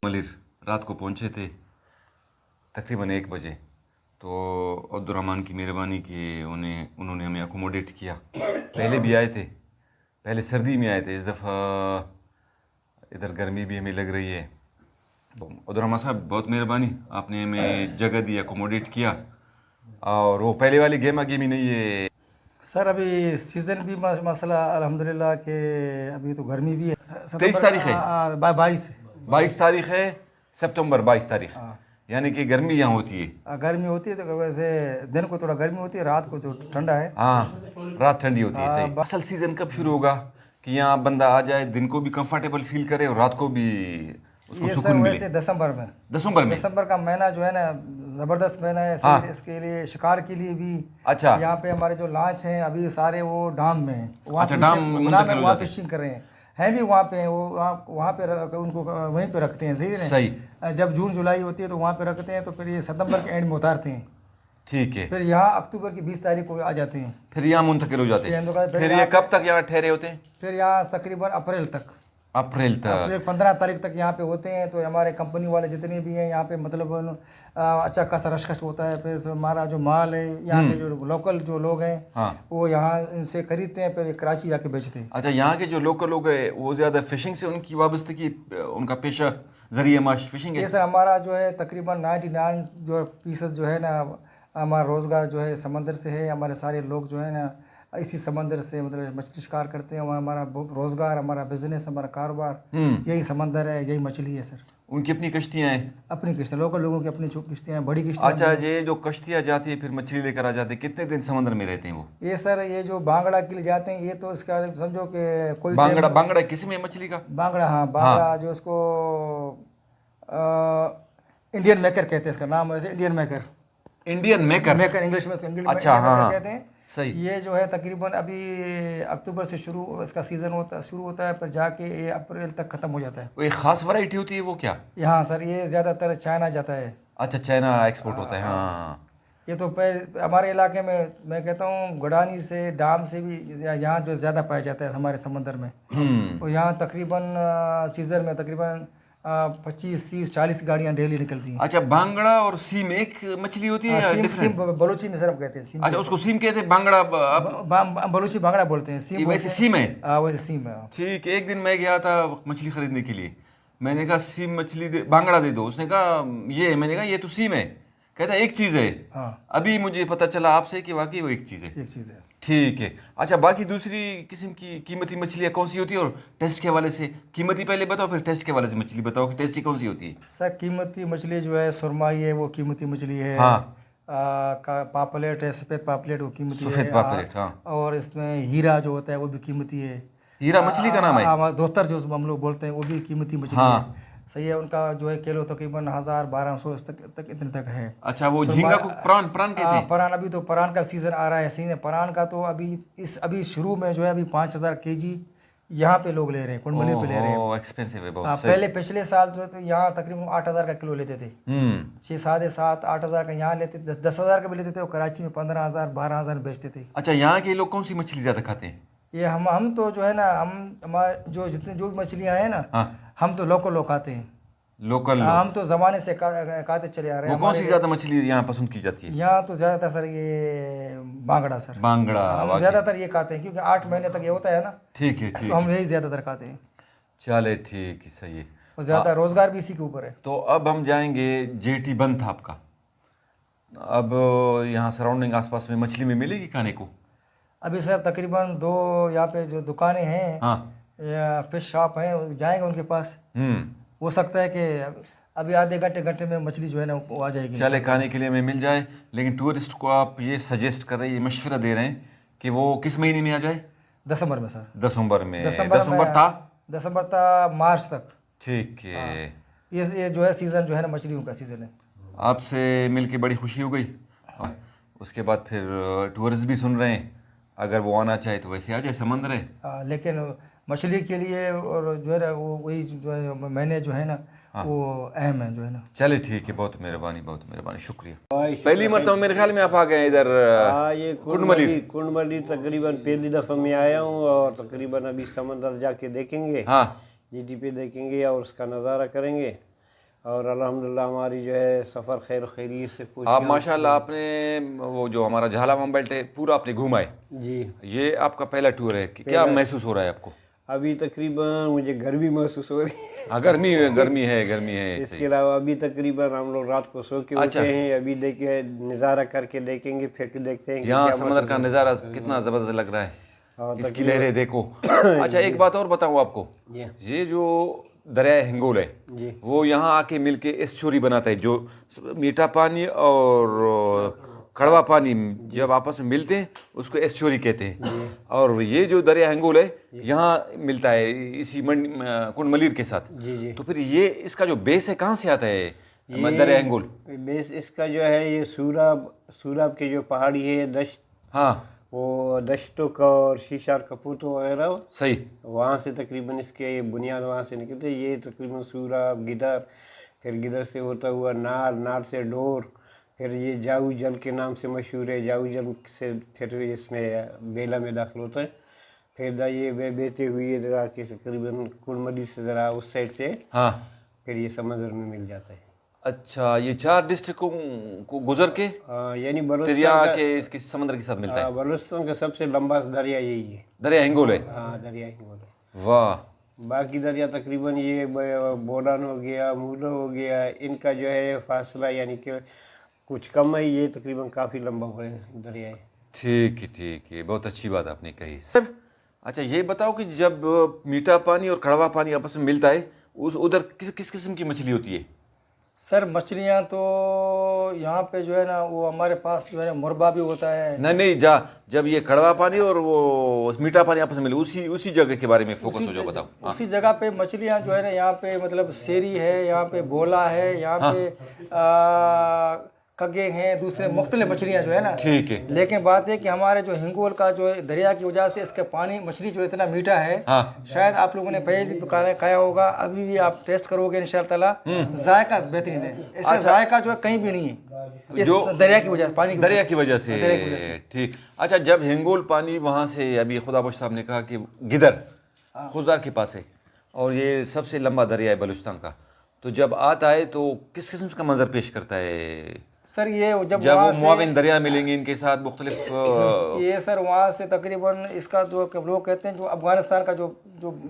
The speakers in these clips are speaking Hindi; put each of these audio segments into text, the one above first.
मलिर रात को पहुंचे थे तकरीबन 1 बजे। तो अब्दुर्रहमान की मेहरबानी कि उन्होंने हमें अकोमोडेट किया। पहले भी आए थे, पहले सर्दी में आए थे, इस दफ़ा इधर गर्मी भी हमें लग रही है। तो अब्दुर्रहमान साहब बहुत मेहरबानी, आपने हमें जगह दी, अकोमोडेट किया। और वो पहले वाली गेमा गेमी नहीं है सर। अभी सीज़न भी मसला अल्हम्दुलिल्लाह के अभी तो गर्मी भी है। 23 तारीख है, 22 22 तारीख है सितंबर, 22 तारीख, यानी कि गर्मी यहाँ होती है। गर्मी होती है तो वैसे दिन को थोड़ा गर्मी होती है, रात को जो ठंडा है। हाँ, रात ठंडी होती है। सही। असल सीज़न कब शुरू होगा कि यहाँ बंदा आ जाए, दिन को भी कंफर्टेबल फील करे और रात को भी उसको ये सुकून सर मिले? वैसे दिसंबर में। दिसंबर का महीना जो है ना ज़बरदस्त महीना है। हाँ। इसके लिए शिकार के लिए भी अच्छा। यहाँ पे हमारे जो लॉन्च हैं अभी सारे वो डाम में हैं। अच्छा, डाम मुंतकिल हो वहाँ जाते हैं। फिशिंग कर रहे हैं भी वहाँ पे, वो वहाँ पे उनको वहीं पे रखते हैं। सही। जब जून जुलाई होती है तो वहाँ पे रखते हैं, तो फिर ये सितंबर के एंड में उतारते हैं। ठीक है। फिर यहाँ अक्टूबर की 20 तारीख को आ जाते हैं। फिर यहाँ मुंतकिल हो जाते हैं। फिर फिर ये कब तक यहाँ ठहरे होते हैं? फिर यहाँ तकरीबन अप्रैल तक, अप्रैल 15 तारीख तक यहाँ पे होते हैं। तो हमारे कंपनी वाले जितने भी हैं यहाँ पे मतलब अच्छा खासा रशकश होता है। फिर हमारा जो माल है यहाँ के जो लोकल जो लोग हैं, हाँ, वो यहाँ इनसे खरीदते हैं, फिर कराची जाके बेचते हैं। अच्छा, यहाँ के जो लोकल लोग हैं वो ज़्यादा फिशिंग से उनकी वाबस्तगी, उनका पेशा जरिए माश फिशिंग है? ये सर हमारा जो है तकरीबन 99% जो है ना हमारा रोज़गार जो है समंदर से है। हमारे सारे लोग जो है ना इसी समंदर से मतलब मछली शिकार करते हैं। हमारा रोज़गार, हमारा बिजनेस, हमारा कारोबार यही समंदर है, यही मछली है सर। उनकी अपनी कश्तियाँ हैं? अपनी किश्तियाँ, लोकल लोगों की अपनी किश्तियाँ हैं, बड़ी किश्तियाँ। अच्छा, ये जो कश्तियाँ जाती है फिर मछली लेकर आ जाते हैं, कितने दिन समंदर में रहते हैं वो? ये सर ये जो बांगड़ा के लिए जाते हैं, ये तो इसका समझो कि कोई बांगड़ा किस्म है मछली का? बांगड़ा, हाँ बांगड़ा, जो इसको इंडियन मेकर कहते हैं। इसका नाम वैसे इंडियन मेकर इंग्लिश में अच्छा, हाँ, कहते हैं। सही। ये जो है तकरीबन अभी अक्टूबर से शुरू इसका सीज़न शुरू होता है, फिर जाके ये अप्रैल तक ख़त्म हो जाता है। वो एक ख़ास वैरायटी होती है वो क्या? यहाँ सर ये ज़्यादातर चाइना जाता है। अच्छा, चाइना एक्सपोर्ट होता है। हाँ, ये तो हमारे इलाके में मैं कहता हूँ गडानी से, डाम से भी यहाँ जो ज़्यादा पाया जाता है हमारे समंदर में। और यहाँ तकरीबन सीज़न में तकरीबन 25, 30, 40 गाड़ियाँ डेली निकलती हैं। अच्छा, बांगड़ा और सीम एक मछली होती है? सीम बलूची में सिर्फ कहते हैं सीम। अच्छा, उसको सीम कहते हैं, बांगड़ा बलूची बांगड़ा बोलते हैं। सीम वैसे सीम है? वैसे सीम है। ठीक। एक दिन मैं गया था मछली खरीदने के लिए, मैंने कहा सीम मछली बांगड़ा दे दो। उसने कहा ये, मैंने कहा ये तो सीम है। कहता एक चीज़ है। हाँ, अभी मुझे पता चला आपसे कि वाकई वो एक चीज़ है। ठीक है। अच्छा, बाकी दूसरी किस्म की कीमती मछलियाँ कौन सी होती है? और टेस्ट के हवाले से कीमती पहले बताओ, फिर टेस्ट के हवाले से मछली बताओ कि टेस्टी कौन सी होती है? सर कीमती मछली जो है सुरमाई है, वो कीमती मछली है। हाँ। पापलेट है, सफ़ेद पापलेट, वो कीमती है। सफ़ेद पापलेट, हाँ। और इसमें हीरा जो होता है वो भी कीमती है। हीरा मछली का नाम है? दोतर जो हम लोग बोलते हैं, वो भी कीमती मछली है। सही है। उनका जो है किलो तकरीबन 1000-1200 तक इतने तक है। अच्छा, वो झींगा को प्रान कहते हैं? प्रान, अभी तो प्रान का सीज़न आ रहा है। सही है। प्रान का तो अभी शुरू में जो है अभी 5000 kg यहाँ पे लोग ले रहे हैं, कुंडली पे ले रहे हैं। एक्सपेंसिव है बहुत। पहले पिछले साल जो है तो यहाँ तकरीबन 8000 का किलो लेते थे। 6, 7.5, 8000 का यहाँ लेते थे, 10,000 का भी लेते थे। और कराची में 15,000, 12,000 बेचते थे। अच्छा, यहाँ के लोग कौन सी मछली ज़्यादा खाते हैं? ये हम तो जो है ना हमारे जो जितने जो भी मछलियाँ हैं ना, हम तो लोकल लोग खाते हैं। लोकल हम तो ज़माने से खाते चले आ रहे हैं। वो कौन सी ज़्यादा मछली यहाँ पसंद की जाती है? यहाँ तो ज़्यादातर सर ये बांगड़ा सर। बांगड़ा हम ज़्यादातर ये खाते हैं क्योंकि 8 महीने तक ये होता है ना। ठीक है। तो हम यही ज़्यादातर खाते हैं। चले, ठीक है, सही है। और ज़्यादा रोज़गार भी इसी के ऊपर है। तो अब हम जाएंगे, जेटी बंद था आपका, अब यहाँ सराउंडिंग आसपास में मछली में मिलेगी खाने को? अभी सर तकरीबन 2 यहाँ पे जो दुकानें हैं, या फिश शॉप हैं, जाएंगे उनके पास। हो सकता है कि अभी आधे घंटे में मछली जो है ना वो आ जाएगी। चले, खाने के लिए हमें मिल जाए। लेकिन टूरिस्ट को आप ये सजेस्ट कर रहे हैं, ये मशवरा दे रहे हैं कि वो किस महीने में आ जाए? दिसंबर में सर। दिसंबर था, मार्च तक। ठीक है। ये जो है सीज़न जो है ना मछलियों का सीज़न है। आपसे मिल के बड़ी खुशी हो गई। उसके बाद फिर टूरिस्ट भी सुन रहे हैं, अगर वो आना चाहे तो वैसे आ जाए, समंदर है। लेकिन मछली के लिए और जो है ना वो वही जो है मैंने जो है ना वो अहम है जो है ना। चले, ठीक है, बहुत मेहरबानी, शुक्रिया। पहली मरतबा मेरे ख्याल में आप आ गए इधर? ये कुंडमली तकरीबन पहली दफ़ा मैं आया हूँ। और तकरीबन अभी समंदर जाके देखेंगे, हाँ, जेटी पे देखेंगे और उसका नज़ारा करेंगे। और अल्हम्दुलिल्लाह हमारी जो है सफ़र खैर खैरियत से पहुँची। आप माशाल्लाह आपने वो जो हमारा झालावाड़ बेल्ट है पूरा आपने घूमा है। जी, ये आपका पहला टूर है कि क्या महसूस हो रहा है आपको? अभी तकरीबन मुझे गर्मी महसूस हो रही है। हाँ, गर्मी है इसके सही। अलावा अभी तकरीबन हम लोग रात को सो के अच्छा। उठे हैं, अभी देखे नज़ारा करके देखेंगे, फिर देखते हैं कि यहाँ क्या समंदर का नज़ारा कितना ज़बरदस्त लग रहा है, हाँ, इसकी लहरें देखो। अच्छा, एक बात और बताऊँ आपको, जी ये जो दरिया हिंगोल है जी वो यहाँ आके मिलके एस्चुरी बनाता है, जो मीठा पानी और कड़वा पानी जब आपस में मिलते हैं उसको एस्चुरी कहते हैं। और ये जो दरिया हिंगोल है यहाँ मिलता है इसी कुंड मलीर के साथ। जी जी। तो फिर ये इसका जो बेस है कहाँ से आता है दरिया हिंगोल? बेस इसका जो है ये सूरब की जो पहाड़ी है दश्त, हाँ वो दश्तों का और शीशार कपूत वगैरह, सही। वहाँ से तकरीबन इसके बुनियाद वहाँ से निकलते। ये तकरीबन सूरब, गिदर, फिर गिदर से होता हुआ नार से डोर, फिर ये जाऊ जल के नाम से मशहूर है, जाऊ जल से फिर इसमें बेला में दाखिल होता है, फिर ये बहते हुए ज़रा के तकरीबन कुंडमली से ज़रा उस साइड से हाँ, फिर ये समंदर में मिल जाता है। अच्छा, ये 4 डिस्ट्रिक्टों को गुजर के यानी फिर यहाँ के इसके समंदर के साथ मिलता है। बलूचिस्तान का सबसे लंबा दरिया यही है। दरिया हिंगोल है। हाँ, दरिया हिंगोल है। वाह। बाकी दरिया तकरीबन ये बोलान हो गया, मूलो हो गया, इनका जो है फासला यानी कि कुछ कम है, ये तकरीबन काफ़ी लंबा हुआ है दरिया है। ठीक है, बहुत अच्छी बात आपने कही सर। अच्छा, ये बताओ कि जब मीठा पानी और कड़वा पानी आपस में मिलता है उस उधर किस किस्म की मछली होती है? सर मछलियाँ तो यहाँ पे जो है ना वो हमारे पास जो है ना मुरबा भी होता है। नहीं, जब ये कड़वा पानी और वो मीठा पानी आपस में मिले उसी जगह के बारे में फोकस हो, जो बताओ। उसी जगह पे मछलियाँ जो है ना यहाँ पे मतलब सेरी है, यहाँ पे बोला है, यहाँ पे कगे हैं, दूसरे मुख्तलिफ मछलियाँ जो है ना। ठीक है। लेकिन बात है कि हमारे जो हिंगोल का जो है दरिया की वजह से इसका पानी मछली जो इतना मीठा है, शायद आप लोगों ने पहले भी खाया होगा, अभी भी आप टेस्ट करोगे इंशाअल्लाह ताला, जायका बेहतरीन है। इसका जायका जो है कहीं भी नहीं है, इस दरिया की वजह से, पानी दरिया की वजह से। ठीक। अच्छा, जब हिंगोल पानी वहाँ से, अभी खुदाबख्श साहब ने कहा कि गिदर खुजदार के पास है और ये सबसे लंबा दरिया है बलूचिस्तान का, तो जब आता है तो किस किस्म का मंजर पेश करता है सर? ये जब वो मुआविन दरिया मिलेंगे इनके साथ मुख्तलिफ ये सर वहाँ से तकरीबन इसका जो लोग कहते हैं जो अफगानिस्तान का जो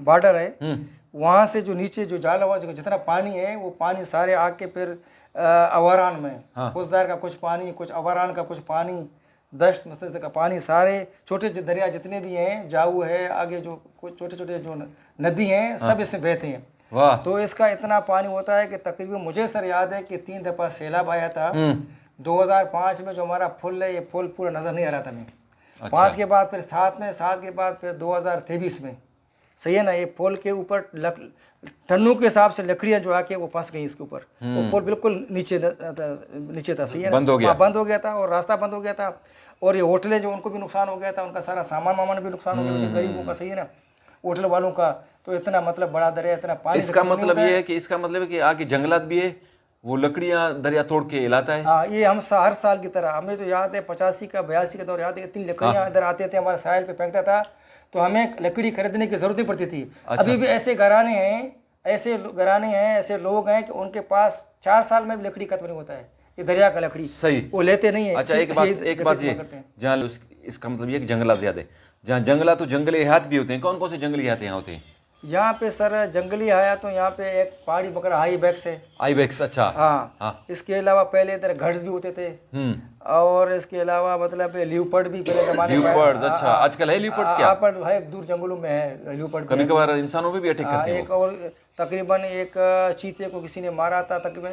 बॉर्डर है, वहाँ से जो नीचे जो जाला हुआ जितना पानी है वो पानी सारे आके फिर अवारान में, खुजदार का कुछ पानी, कुछ अवारान का कुछ पानी, दश्त मुस्तफ़ा का पानी, सारे छोटे जो दरिया जितने भी हैं, जाऊ है, आगे जो कुछ छोटे छोटे जो नदी हैं, सब इसमें बहते हैं। वाह। तो इसका इतना पानी होता है कि तकरीबन मुझे सर याद है कि 3 दफ़ा सैलाब आया था। 2005 में जो हमारा पुल है, ये पुल पूरा नज़र नहीं आ रहा था हमें। अच्छा। 5 के बाद फिर 7 में, 7 के बाद फिर 2023 में, सही है ना। ये पुल के ऊपर टन्नों के हिसाब से लकड़ियाँ जो आके वो फंस गई इसके ऊपर। वो पुल बिल्कुल नीचे था, सही है ना, बंद हो गया था और रास्ता बंद हो गया था। और ये होटलें जो उनको भी नुकसान हो गया था, उनका सारा सामान वामान भी नुकसान हो गया, गरीबों का, सही है ना, होटल वालों का। तो इतना मतलब बड़ा दरिया, इतना पानी, इसका मतलब ये है कि आगे जंगलात भी है, वो लकड़ियाँ दरिया तोड़ के लाता है। हाँ, ये हम हर साल की तरह, हमें तो याद है 85 का 82 का दौर याद है, इतनी लकड़ियाँ इधर आते थे, हमारे साहिल पे फेंकता था, तो हमें लकड़ी खरीदने की ज़रूरत नहीं पड़ती थी। अभी भी ऐसे घराने हैं, ऐसे लोग हैं कि उनके पास 4 साल में भी लकड़ी खत्म नहीं होता है। ये दरिया का लकड़ी सही वो लेते नहीं है। अच्छा, एक बात ये, जहाँ इसका मतलब ये कि जंगलात ज़्यादा है, जहाँ जंगलात तो जंगली हयात भी होते हैं। कौन कौन से जंगली हयात यहाँ होते हैं? यहाँ पे सर जंगली हयात तो यहाँ पे एक पहाड़ी बकरा आईबेक्स है। आईबेक्स, अच्छा। हाँ। इसके अलावा पहले इधर घड़स भी होते थे, और इसके अलावा मतलब ल्यूपर्ड भी पहले जमाने में। अच्छा, आजकल है ल्यूपर्ड्स? क्या है, दूर जंगलों में है ल्यूपर्ड। कभी कभार इंसानों पे भी अटैक करते हैं। एक और तकरीबन एक चीते को किसी ने मारा था, तकरीबन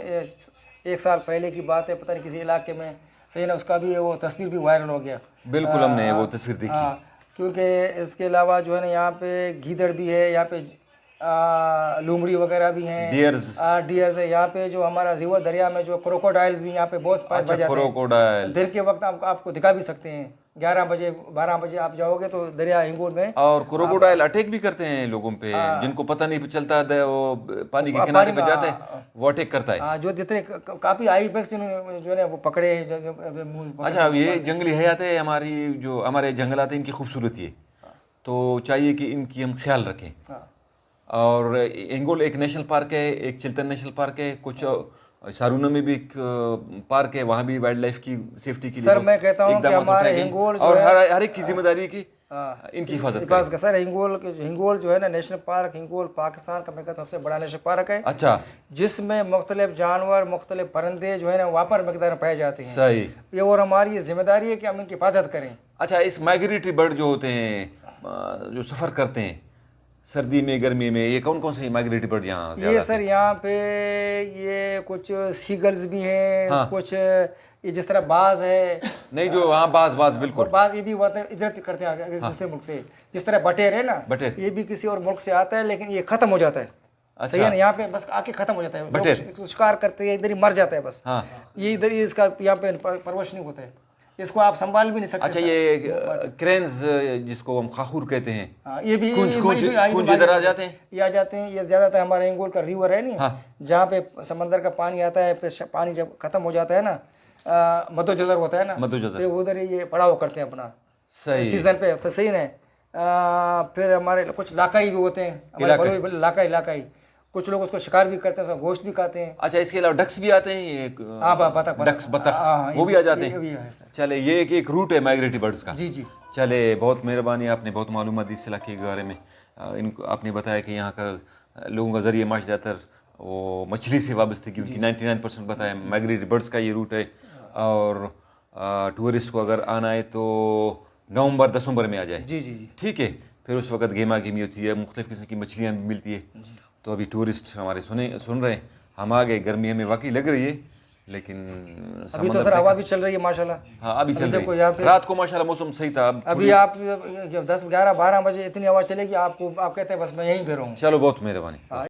1 साल पहले की बात है, पता नहीं किसी इलाके में, सही ना। उसका भी वो तस्वीर भी वायरल हो गया। बिल्कुल, हमने वो तस्वीर देखी। क्योंकि इसके अलावा जो है ना यहाँ पे गीदड़ भी है, यहाँ पे लूमड़ी वगैरह भी हैं, डियर्स है। यहाँ पे जो हमारा रिवर दरिया में जो क्रोकोडाइल्स भी यहाँ पे बहुत पास बच जाते हैं। दिन के वक्त आपको दिखा भी सकते हैं, 11 बजे 12 बजे आप जाओगे तो दरिया हिंगोल में। और क्रोकोडाइल अटैक भी करते हैं लोगों पे, जिनको पता नहीं चलता, वो पानी के किनारे पे जाते हैं, वो अटैक करता है। जो जितने काफ़ी आईबेक्स जो है वो पकड़े। अच्छा, ये जंगली हयात है हमारी, जो हमारे जंगलात हैं, इनकी खूबसूरती है, तो चाहिए कि इनकी हम ख्याल रखें। और हिंगोल एक नेशनल पार्क है, एक चिल्तन नेशनल पार्क है, कुछ सारूना में भी एक पार्क है, वहाँ भी वाइल्ड लाइफ की सेफ्टी की सर मैं कहता हूँ कि हमारे हिंगोल जो और है हर एक की जिम्मेदारी की इनकी हिफाजत करें। सर हिंगोल जो है ना नेशनल पार्क, हिंगोल पाकिस्तान का मैं कहता हूँ सबसे बड़ा नेशनल पार्क है। अच्छा, जिसमें मुख्तलिफ जानवर, मुख्तलिफ परिंदे जो है ना वहाँ पर मकदार में पाए जाते हैं। सही। ये और हमारी ये जिम्मेदारी है कि हम इनकी हिफाजत करें। अच्छा, इस माइग्रेटरी बर्ड जो होते हैं जो सफ़र करते हैं सर्दी में गर्मी में, ये कौन कौन से माइग्रेटरी बर्ड यहाँ ये ज़्यादा सर यहाँ पे ये कुछ सीगल्स भी हैं, हाँ। कुछ ये जिस तरह बाज है, नहीं जो हाँ बाज बिल्कुल, और बाज ये भी होते हैं इधर करते हैं आगे दूसरे मुल्क से। जिस तरह बटेर है ना, बटेर। ये भी किसी और मुल्क से आता है लेकिन ये खत्म हो जाता है। अच्छा। सही है ना, यहाँ पे बस आके खत्म हो जाता है। बटेर। लोग शिकार करते हैं, इधर ही मर जाता है बस। हाँ। ये इधर ही इसका यहाँ पे परवरिश नहीं होता है, इसको आप संभाल भी नहीं सकते। अच्छा, ये क्रेन्स जिसको हम खाखूर कहते हैं, हाँ, ये भी कुंज इधर आ जाते हैं। ये आ जाते हैं। ये ज़्यादातर हमारे हिंगोल का रिवर है नहीं, हाँ। जहाँ पे समंदर का पानी आता है, फिर पानी जब खत्म हो जाता है ना, मद्दोजज़र होता है ना, मद्दोजज़र। तो उधर ही ये पड़ाव करते हैं अपना सही। सीजन पे, तो सही ना। फिर हमारे कुछ लाकाई भी होते हैं, हमारे बड़े लाकाई कुछ लोग उसको शिकार भी करते हैं, उसका गोश्त भी खाते हैं। अच्छा, इसके अलावा डक्स भी आते हैं, ये हाँ, बतख बतख वो भी आ जाते ये भी हैं। है सर। चले, ये एक रूट है माइग्रेटरी बर्ड्स का। जी जी। चले, बहुत मेहरबानी, आपने बहुत मालूमात दी इस इलाके के बारे में। इनको आपने बताया कि यहाँ का लोगों का ज़रिए माश ज़्यादातर वो मछली से वाबस्ते की, उनकी 99% बताया। माइग्रेटरी बर्ड्स का ये रूट है, और टूरिस्ट को अगर आना है तो नवंबर दिसंबर में आ जाए। जी जी जी। ठीक है, फिर उस वक्त गेमा गेमी होती है, मुख्तलिफ किस्म की मछलियाँ भी मिलती है। तो अभी टूरिस्ट हमारे सुन रहे हैं, हम आ गए, गर्मी हमें वाकई लग रही है, लेकिन अभी तो सर हवा भी चल रही है माशाल्लाह। हाँ, अभी चल देखो रही यहाँ है। पे रात को माशाल्लाह मौसम सही था। अभी आप 10, 11, 12 बजे इतनी हवा चलेगी, आप कहते हैं बस मैं यहीं पे रहूँ। चलो, बहुत मेहरबानी।